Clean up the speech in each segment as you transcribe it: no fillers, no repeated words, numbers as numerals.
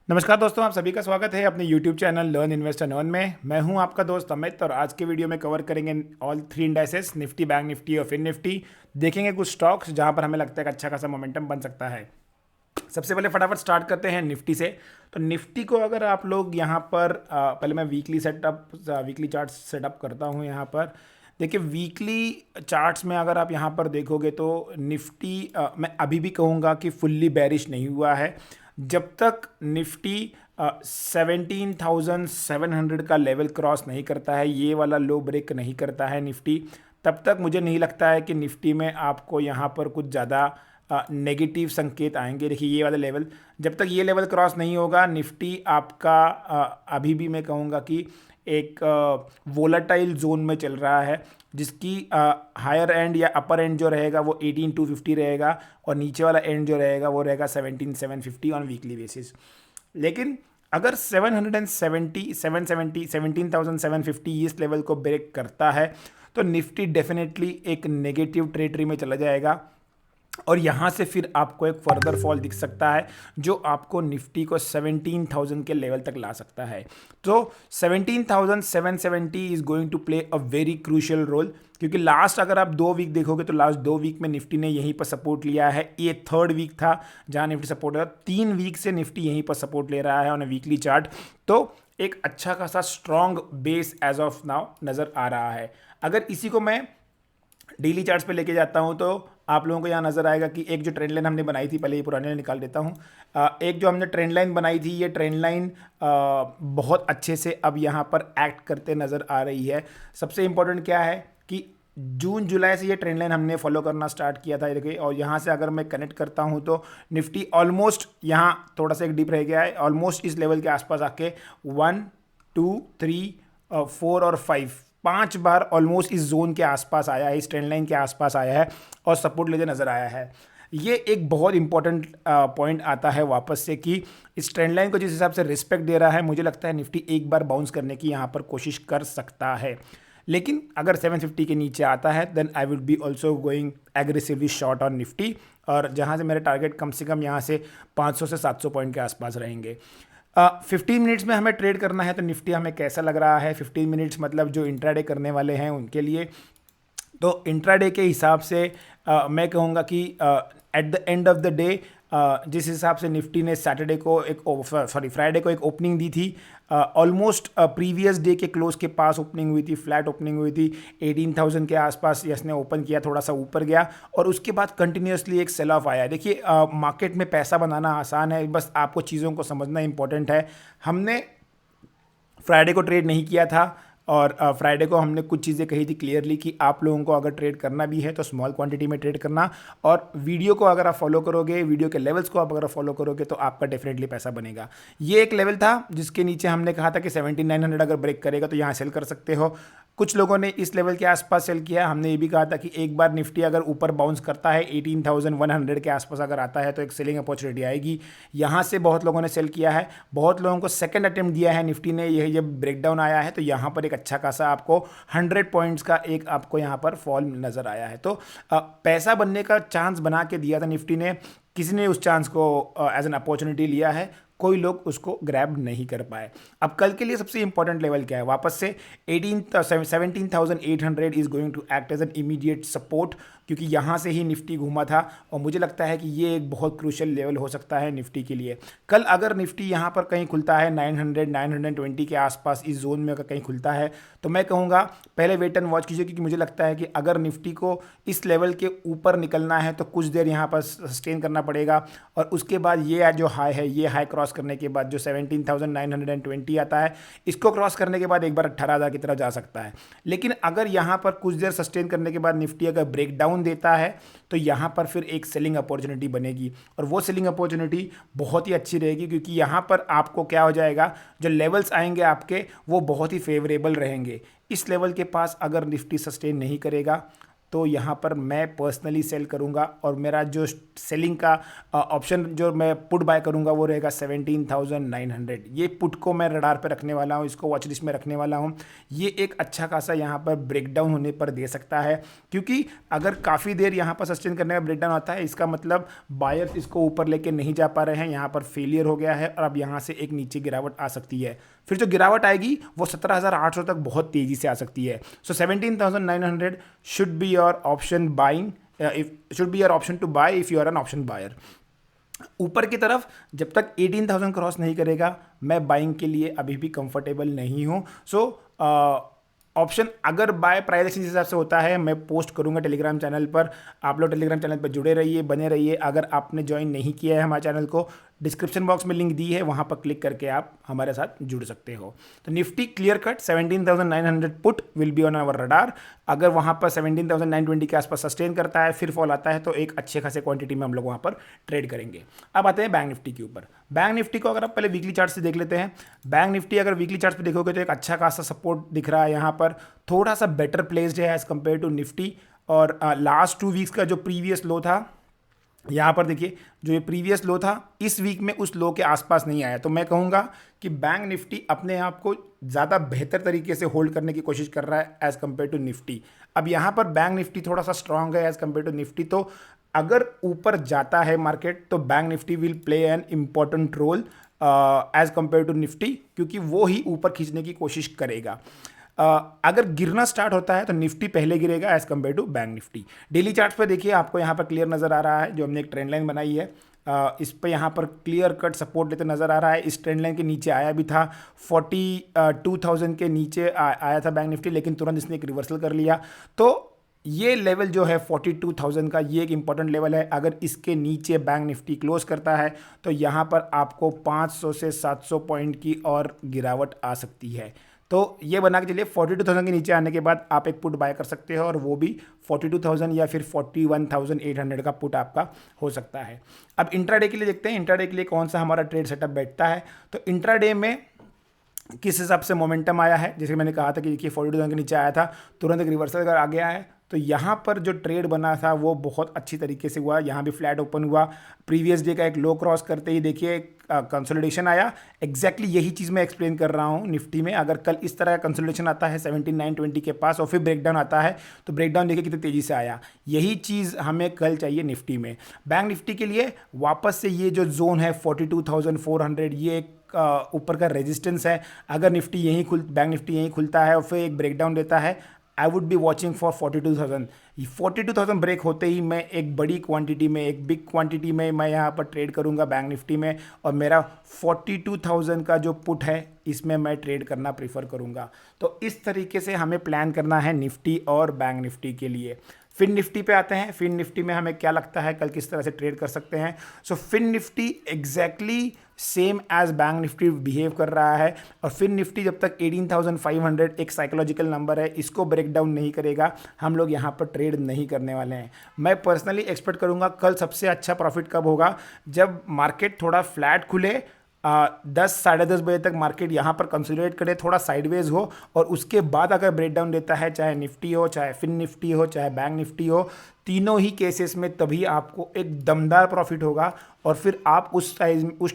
नमस्कार दोस्तों, आप सभी का स्वागत है अपने YouTube channel learn invest and earn में। मैं हूं आपका दोस्त अमित और आज के वीडियो में कवर करेंगे all three indices Nifty, bank Nifty और फिन निफ्टी। देखेंगे कुछ स्टॉक्स जहां पर हमें लगता है कि अच्छा खासा मोमेंटम बन सकता है। सबसे पहले फटाफट स्टार्ट करते हैं निफ्टी से। तो निफ्टी को अगर आप लोग यहाँ पर पहले मैं वीकली चार्ट सेटअप करता हूँ यहाँ पर। देखिए वीकली चार्ट्स में अगर आप यहाँ पर देखोगे तो निफ्टी मैं अभी भी कहूँगा कि फुल्ली बेरिश नहीं हुआ है। जब तक निफ्टी 17,700 का लेवल क्रॉस नहीं करता है, ये वाला लो ब्रेक नहीं करता है निफ्टी, तब तक मुझे नहीं लगता है कि निफ्टी में आपको यहाँ पर कुछ ज़्यादा नेगेटिव संकेत आएंगे। देखिए ये वाला लेवल, जब तक ये लेवल क्रॉस नहीं होगा निफ्टी आपका अभी भी मैं कहूँगा कि एक वोलाटाइल जोन में चल रहा है, जिसकी हायर एंड या अपर एंड जो रहेगा वो 18,250 रहेगा और नीचे वाला एंड जो रहेगा वो रहेगा 17,750 ऑन वीकली बेसिस। लेकिन अगर 17,750 इस लेवल को ब्रेक करता है तो निफ्टी डेफिनेटली एक नेगेटिव टेरिटरी में चला जाएगा और यहाँ से फिर आपको एक फर्दर फॉल दिख सकता है जो आपको निफ्टी को 17,000 के लेवल तक ला सकता है। तो 17,770 is going to play a very crucial role, क्योंकि लास्ट अगर आप 2 वीक देखोगे तो लास्ट 2 वीक में निफ्टी ने यहीं पर सपोर्ट लिया है। ये थर्ड वीक था जहाँ निफ्टी सपोर्ट लिया, 3 वीक से निफ्टी यहीं पर सपोर्ट ले रहा है ऑन अ वीकली चार्ट। तो एक अच्छा खासा strong base as of now नज़र आ रहा है। अगर इसी को मैं डेली चार्ट्स पे लेके जाता हूँ तो आप लोगों को यहाँ नज़र आएगा कि एक जो ट्रेंड लाइन हमने बनाई थी, पहले ये पुरानी लाइन निकाल देता हूँ। एक जो हमने ट्रेंड लाइन बनाई थी, ये ट्रेंड लाइन बहुत अच्छे से अब यहाँ पर एक्ट करते नज़र आ रही है। सबसे इम्पोर्टेंट क्या है कि जून जुलाई से ये ट्रेंड लाइन हमने फॉलो करना स्टार्ट किया था, देखिए। और यहाँ से अगर मैं कनेक्ट करता हूँ तो निफ्टी ऑलमोस्ट यहाँ थोड़ा सा एक डिप रह गया है, ऑलमोस्ट इस लेवल के आसपास आके 1 2 3 4 और 5 बार ऑलमोस्ट इस जोन के आसपास आया है, इस ट्रेंड लाइन के आसपास आया है और सपोर्ट लेते नज़र आया है। ये एक बहुत इंपॉर्टेंट पॉइंट आता है वापस से कि इस ट्रेंड लाइन को जिस हिसाब से रिस्पेक्ट दे रहा है, मुझे लगता है निफ्टी एक बार बाउंस करने की यहाँ पर कोशिश कर सकता है। लेकिन अगर 750 के नीचे आता है then I would be also going aggressively short on Nifty, और जहाँ से मेरे टारगेट कम से कम यहाँ से 500 से 700 पॉइंट के आसपास रहेंगे। 15 मिनट्स में हमें ट्रेड करना है तो निफ्टी हमें कैसा लग रहा है? 15 मिनट्स मतलब जो इंट्राडे करने वाले हैं उनके लिए। तो इंट्राडे के हिसाब से मैं कहूँगा कि at the end of the day जिस हिसाब से निफ्टी ने सैटरडे को फ्राइडे को एक ओपनिंग दी थी, ऑलमोस्ट प्रीवियस डे के क्लोज के पास ओपनिंग हुई थी, फ्लैट ओपनिंग हुई थी, 18,000 के आसपास यस ने ओपन किया, थोड़ा सा ऊपर गया और उसके बाद कंटिन्यूसली एक सेल ऑफ आया। देखिए मार्केट में पैसा बनाना आसान है, बस आपको चीज़ों को समझना इंपॉर्टेंट है। हमने फ्राइडे को ट्रेड नहीं किया था और फ्राइडे को हमने कुछ चीज़ें कही थी क्लियरली कि आप लोगों को अगर ट्रेड करना भी है तो स्मॉल क्वांटिटी में ट्रेड करना, और वीडियो को अगर आप फॉलो करोगे, वीडियो के लेवल्स को आप अगर फॉलो करोगे तो आपका डेफिनेटली पैसा बनेगा। ये एक लेवल था जिसके नीचे हमने कहा था कि 17,900 अगर ब्रेक करेगा तो यहाँ सेल कर सकते हो। कुछ लोगों ने इस लेवल के आसपास सेल किया। हमने ये भी कहा था कि एक बार निफ्टी अगर ऊपर बाउंस करता है 18,100 के आसपास अगर आता है तो एक सेलिंग अपॉर्चुनिटी आएगी। यहाँ से बहुत लोगों ने सेल किया है, बहुत लोगों को सेकंड अटेम्प्ट दिया है निफ्टी ने। यह जब ब्रेकडाउन आया है तो यहाँ पर एक अच्छा खासा आपको 100 पॉइंट्स का एक आपको यहाँ पर फॉल नज़र आया है। तो पैसा बनने का चांस बना के दिया था निफ्टी ने, किसी ने उस चांस को एज एन अपॉर्चुनिटी लिया है, कोई लोग उसको ग्रैब नहीं कर पाए। अब कल के लिए सबसे इंपॉर्टेंट लेवल क्या है? वापस से 17,800 is going to act as an immediate support, क्योंकि यहाँ से ही निफ्टी घूमा था और मुझे लगता है कि ये एक बहुत क्रूशियल लेवल हो सकता है निफ्टी के लिए। कल अगर निफ्टी यहाँ पर कहीं खुलता है 900 920 के आसपास, इस जोन में अगर कहीं खुलता है तो मैं कहूँगा पहले वेट एंड वॉच कीजिए, क्योंकि मुझे लगता है कि अगर निफ्टी को इस लेवल के ऊपर निकलना है तो कुछ देर यहाँ पर सस्टेन करना पड़ेगा और उसके बाद ये जो हाई है, ये हाई क्रॉस करने के बाद जो 17,920 आता है, इसको क्रॉस करने के बाद एक बार 18,000 की तरफ जा सकता है। लेकिन अगर यहाँ पर कुछ देर सस्टेन करने के बाद निफ्टी अगर ब्रेक डाउन देता है तो यहाँ पर फिर एक सेलिंग अपॉर्चुनिटी बनेगी और वो सेलिंग अपॉर्चुनिटी बहुत ही अच्छी रहेगी, क्योंकि यहाँ पर आपको क्या हो जाएगा, जो लेवल्स आएंगे आपके वो बहुत ही फेवरेबल रहेंगे। इस लेवल के पास अगर निफ्टी सस्टेन नहीं करेगा तो यहाँ पर मैं पर्सनली सेल करूँगा और मेरा जो सेलिंग का ऑप्शन जो मैं पुट बाय करूँगा वो रहेगा 17,900। ये पुट को मैं रडार पे रखने वाला हूँ, इसको वॉच लिस्ट में रखने वाला हूँ। ये एक अच्छा खासा यहाँ पर ब्रेकडाउन होने पर दे सकता है, क्योंकि अगर काफ़ी देर यहाँ पर सस्टेन करने का ब्रेकडाउन आता है, इसका मतलब बायर्स इसको ऊपर लेके नहीं जा पा रहे हैं, यहाँ पर फेलियर हो गया है और अब यहाँ से एक नीचे गिरावट आ सकती है। फिर जो गिरावट आएगी वो 17,800 तक बहुत तेज़ी से आ सकती है। So 17,900 should be your option buying, should be your option to buy if you are an option buyer. ऊपर की तरफ जब तक 18,000 क्रॉस नहीं करेगा मैं बाइंग के लिए अभी भी कंफर्टेबल नहीं हूँ। सो ऑप्शन अगर बाय प्राइस एक्शन हिसाब से होता है मैं पोस्ट करूंगा टेलीग्राम चैनल पर। आप लोग टेलीग्राम चैनल पर जुड़े रहिए, बने रहिए। अगर आपने ज्वाइन नहीं किया है हमारे चैनल को, डिस्क्रिप्शन बॉक्स में लिंक दी है, वहाँ पर क्लिक करके आप हमारे साथ जुड़ सकते हो। तो Nifty clear cut 17,900 put will be on our radar. अगर वहाँ पर 17,920 के आसपास सस्टेन करता है, फिर फॉल आता है, तो एक अच्छे खासे क्वांटिटी में हम लोग वहाँ पर ट्रेड करेंगे। अब आते हैं बैंक निफ्टी के ऊपर। बैंक निफ्टी को अगर आप पहले वीकली चार्ट से देख लेते हैं, बैंक निफ्टी अगर वीकली चार्ट पर देखोगे तो एक अच्छा खासा सपोर्ट दिख रहा है यहाँ पर, थोड़ा सा बेटर प्लेस्ड है एज कम्पेयर टू निफ्टी। और लास्ट 2 वीक्स का जो प्रीवियस लो था, यहाँ पर देखिए जो ये प्रीवियस लो था इस वीक में उस लो के आसपास नहीं आया। तो मैं कहूँगा कि बैंक निफ्टी अपने आप को ज़्यादा बेहतर तरीके से होल्ड करने की कोशिश कर रहा है एज़ कम्पेयर टू निफ्टी। अब यहाँ पर बैंक निफ्टी थोड़ा सा स्ट्रांग है एज़ कम्पेयर टू निफ्टी, तो अगर ऊपर जाता है मार्केट तो bank Nifty will play an important role as compare to Nifty, क्योंकि वो ही ऊपर खींचने की कोशिश करेगा। अगर गिरना स्टार्ट होता है तो निफ्टी पहले गिरेगा as compare to bank Nifty. Daily charts पर देखिए आपको यहाँ पर क्लियर नज़र आ रहा है, जो हमने एक ट्रेंड लाइन बनाई है इस पे यहाँ पर क्लियर कट सपोर्ट लेते नज़र आ रहा है। इस ट्रेंड लाइन के नीचे आया भी था, 42,000 के नीचे आया था बैंक निफ्टी, लेकिन तुरंत इसने एक रिवर्सल कर लिया। तो ये लेवल जो है 42,000 का, ये एक इंपॉर्टेंट लेवल है। अगर इसके नीचे बैंक निफ्टी क्लोज करता है तो यहाँ पर आपको 500 से 700 पॉइंट की और गिरावट आ सकती है। तो ये बना के चलिए 42,000 के नीचे आने के बाद आप एक पुट बाय कर सकते हो, और वो भी 42,000 या फिर 41,800 का पुट आपका हो सकता है। अब इंट्राडे के लिए देखते हैं, इंट्राडे के लिए कौन सा हमारा ट्रेड सेटअप बैठता है। तो इंट्राडे में किस हिसाब से मोमेंटम आया है, जैसे मैंने कहा था कि देखिए 42,000 के नीचे आया था, तुरंत एक रिवर्सल अगर आ गया है तो यहाँ पर जो ट्रेड बना था वो बहुत अच्छी तरीके से हुआ। यहाँ भी फ्लैट ओपन हुआ, प्रीवियस डे का एक लो क्रॉस करते ही देखिए कंसोलिडेशन आया। एग्जैक्टली यही चीज़ मैं एक्सप्लेन कर रहा हूँ निफ्टी में। अगर कल इस तरह का कंसोलिडेशन आता है 17,920 के पास और फिर ब्रेकडाउन आता है, तो ब्रेकडाउन देखिए कितनी तेज़ी से आया। यही चीज़ हमें कल चाहिए निफ्टी में। बैंक निफ्टी के लिए वापस से ये जो जोन है 42,400, ये एक ऊपर का रेजिस्टेंस है। अगर निफ्टी बैंक निफ्टी यहीं खुलता है और फिर एक ब्रेकडाउन देता है, I would be watching for 42,000। 42,000 break होते ही मैं एक बड़ी क्वांटिटी में, एक बिग क्वांटिटी में मैं यहाँ पर ट्रेड करूँगा बैंक निफ्टी में, और मेरा 42,000 का जो पुट है इसमें मैं ट्रेड करना प्रीफर करूँगा। तो इस तरीके से हमें प्लान करना है निफ्टी और बैंक निफ्टी के लिए। फिन निफ्टी पे आते हैं। फिन निफ्टी में हमें क्या लगता है कल किस तरह से ट्रेड कर सकते हैं। So fin Nifty exactly same as bank Nifty behave कर रहा है, और फिन निफ्टी जब तक 18,500 एक साइकोलॉजिकल नंबर है, इसको ब्रेक डाउन नहीं करेगा, हम लोग यहाँ पर ट्रेड नहीं करने वाले हैं। मैं पर्सनली एक्सपेक्ट करूँगा कल सबसे अच्छा प्रॉफिट कब होगा, जब मार्केट थोड़ा फ्लैट खुले, 10 साढ़े 10 बजे तक मार्केट यहाँ पर कंसोलिडेट करे, थोड़ा साइडवेज हो, और उसके बाद अगर ब्रेकडाउन देता है, चाहे निफ्टी हो, चाहे फिन निफ्टी हो, चाहे बैंक निफ्टी हो, तीनों ही केसेस में तभी आपको एक दमदार प्रॉफिट होगा, और फिर आप उस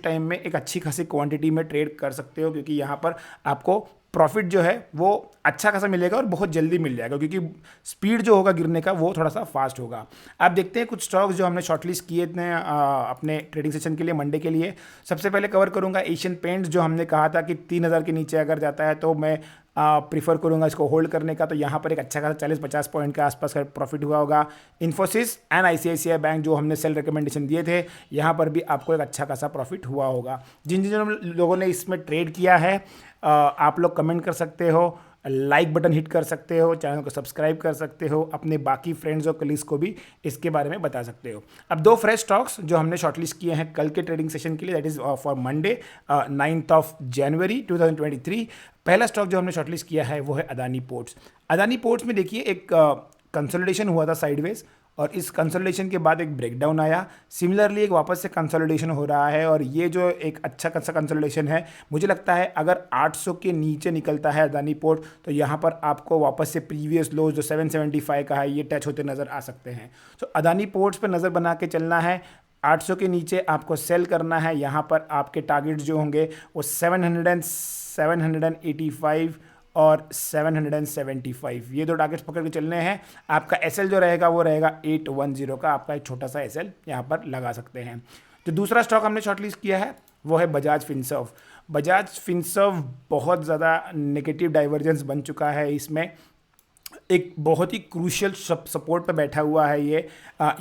टाइम में एक अच्छी खासी क्वांटिटी में ट्रेड कर सकते हो, क्योंकि यहाँ पर आपको प्रॉफिट जो है वो अच्छा खासा मिलेगा और बहुत जल्दी मिल जाएगा, क्योंकि स्पीड जो होगा गिरने का वो थोड़ा सा फास्ट होगा। आप देखते हैं कुछ स्टॉक्स जो हमने शॉर्टलिस्ट किए थे अपने ट्रेडिंग सेशन के लिए मंडे के लिए। सबसे पहले कवर करूंगा एशियन पेंट्स, जो हमने कहा था कि 3,000 के नीचे अगर जाता है तो मैं प्रीफर करूंगा इसको होल्ड करने का। तो यहाँ पर एक अच्छा खासा 40-50 पॉइंट के आसपास का प्रॉफिट हुआ होगा। इन्फोसिस एंड ICICI बैंक जो हमने सेल रिकमेंडेशन दिए थे, यहाँ पर भी आपको एक अच्छा खासा प्रॉफिट हुआ होगा। जिन जिन लोगों ने इसमें ट्रेड किया है आप लोग कमेंट कर सकते हो, लाइक बटन हिट कर सकते हो, चैनल को सब्सक्राइब कर सकते हो, अपने बाकी फ्रेंड्स और कलीग्स को भी इसके बारे में बता सकते हो। अब 2 फ्रेश स्टॉक्स जो हमने शॉर्टलिस्ट किए हैं कल के ट्रेडिंग सेशन के लिए, दैट इज़ फॉर मंडे 9 जनवरी 2023। पहला स्टॉक जो हमने शॉर्टलिस्ट किया है वो है अदानी पोर्ट्स। अदानी पोर्ट्स में देखिए एक कंसोलिडेशन हुआ था साइडवेज, और इस कंसोलिडेशन के बाद एक ब्रेकडाउन आया, सिमिलरली एक वापस से कंसोलिडेशन हो रहा है और ये जो एक अच्छा खासा कंसोलिडेशन है, मुझे लगता है अगर 800 के नीचे निकलता है अदानी पोर्ट तो यहाँ पर आपको वापस से प्रीवियस लोज जो 775 का है ये टच होते नज़र आ सकते हैं। तो अदानी पोर्ट्स पर नज़र बना के चलना है, 800 के नीचे आपको सेल करना है। यहाँ पर आपके टारगेट्स जो होंगे वो 785 और 775, ये दो टारगेट्स पकड़ के चलने हैं। आपका एसएल जो रहेगा वो रहेगा 810 का, आपका एक छोटा सा एसएल यहाँ पर लगा सकते हैं। जो दूसरा स्टॉक हमने शॉर्टलिस्ट किया है वो है बजाज फिनसर्व। बजाज फिनसर्व बहुत ज़्यादा नेगेटिव डाइवर्जेंस बन चुका है, इसमें एक बहुत ही क्रूशियल सपोर्ट पे बैठा हुआ है ये।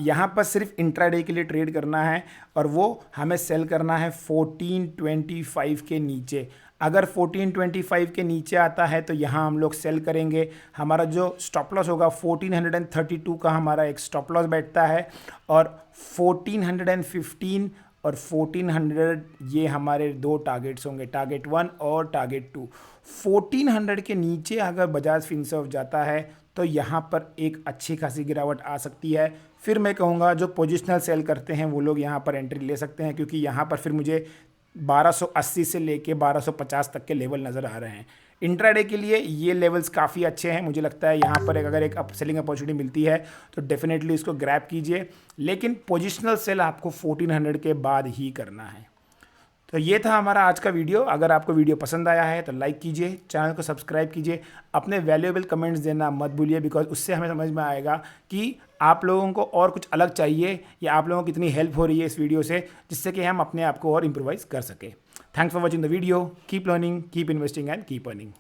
यहाँ पर सिर्फ इंट्राडे के लिए ट्रेड करना है और वो हमें सेल करना है 1425 के नीचे। अगर 1425 के नीचे आता है तो यहाँ हम लोग सेल करेंगे। हमारा जो स्टॉप लॉस होगा 1432 का हमारा एक स्टॉप लॉस बैठता है और 1415 और 1400 ये हमारे दो टारगेट्स होंगे, टारगेट 1 और टारगेट 2। 1400 के नीचे अगर बजाज फिनसर्व जाता है तो यहाँ पर एक अच्छी खासी गिरावट आ सकती है। फिर मैं कहूँगा जो पोजिशनल सेल करते हैं वो लोग यहाँ पर एंट्री ले सकते हैं, क्योंकि यहाँ पर फिर मुझे 1280 से लेके 1250 तक के लेवल नज़र आ रहे हैं। इंट्राडे के लिए ये लेवल्स काफ़ी अच्छे हैं, मुझे लगता है यहाँ पर अगर एक अप सेलिंग अपॉर्चुनिटी मिलती है तो डेफिनेटली इसको ग्रैब कीजिए, लेकिन पोजिशनल सेल आपको 1400 के बाद ही करना है। तो ये था हमारा आज का वीडियो। अगर आपको वीडियो पसंद आया है तो लाइक कीजिए, चैनल को सब्सक्राइब कीजिए, अपने वैल्यूएबल कमेंट्स देना मत भूलिए, बिकॉज उससे हमें समझ में आएगा कि आप लोगों को और कुछ अलग चाहिए या आप लोगों को कितनी हेल्प हो रही है इस वीडियो से, जिससे कि हम अपने आप को और इम्प्रोवाइज़ कर सकें। Thanks for watching the video. Keep learning, keep investing and keep earning.